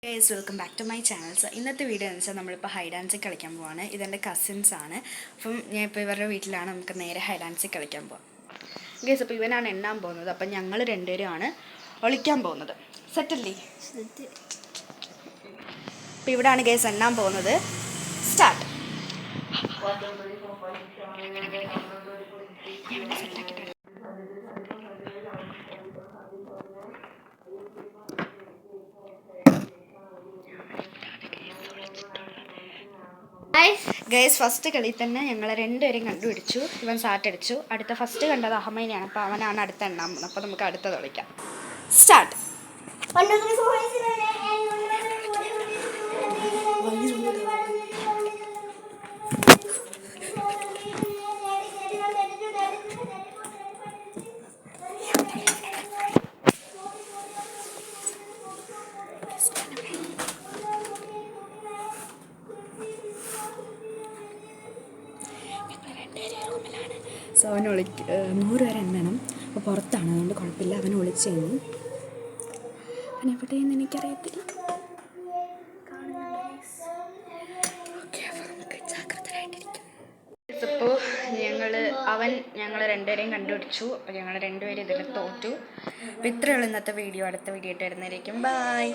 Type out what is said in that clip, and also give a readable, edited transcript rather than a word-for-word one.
Guys welcome back to my channel. So ഇന്നത്തെ video എന്ന് വെച്ചാൽ നമ്മളിപ്പോൾ ഹൈ ഡാൻസിൽ കളിക്കാൻ പോവാണ്. ഇതെൻ്റെ കസിൻസ് ആണ്. അപ്പം ഞാൻ ഇപ്പോൾ ഇവരുടെ വീട്ടിലാണ്. നമുക്ക് നേരെ ഹൈ ഡാൻസിൽ കളിക്കാൻ പോവാം. ഗൈസ് അപ്പോൾ ഇവനാണ് എണ്ണാൻ പോകുന്നത്. അപ്പം ഞങ്ങൾ രണ്ടുപേരുമാണ് ഒളിക്കാൻ പോകുന്നത്. സെറ്റല്ലേ? അപ്പോൾ ഇവിടെയാണ് ഗൈസ് എണ്ണാൻ പോകുന്നത്. സ്റ്റാർട്ട്. ഗൈസ് ഫസ്റ്റ് കളിയിൽ തന്നെ ഞങ്ങൾ രണ്ടുപേരും കണ്ടുപിടിച്ചു. ഇവൻ സാറ്റടിച്ചു. അടുത്ത ഫസ്റ്റ് കണ്ടത് അഹമ്മേനെയാണ്. അപ്പോൾ അവനാണ് അടുത്ത എണ്ണാൻ പോകുന്നത്. അപ്പോൾ നമുക്ക് അടുത്തത് കളിക്കാം. സ്റ്റാർട്ട്. സോ അവൻ 100 വരെ എണ്ണണം. അപ്പോൾ പുറത്താണ്, അതുകൊണ്ട് കുഴപ്പമില്ല. അവൻ ഒളിച്ചു കഴിഞ്ഞു. അവൻ എവിടെയെന്ന് എനിക്കറിയത്തില്ല. ഇപ്പോൾ ഞങ്ങൾ രണ്ടുപേരെയും കണ്ടുപിടിച്ചു. അപ്പോൾ ഞങ്ങൾ രണ്ടുപേരും ഇതിൽ തോറ്റു. അപ്പോൾ ഇത്രയേ ഉള്ളൂ ഇന്നത്തെ വീഡിയോ. അടുത്ത വീഡിയോ ആയിട്ട് വരുന്നതായിരിക്കും. ബൈ.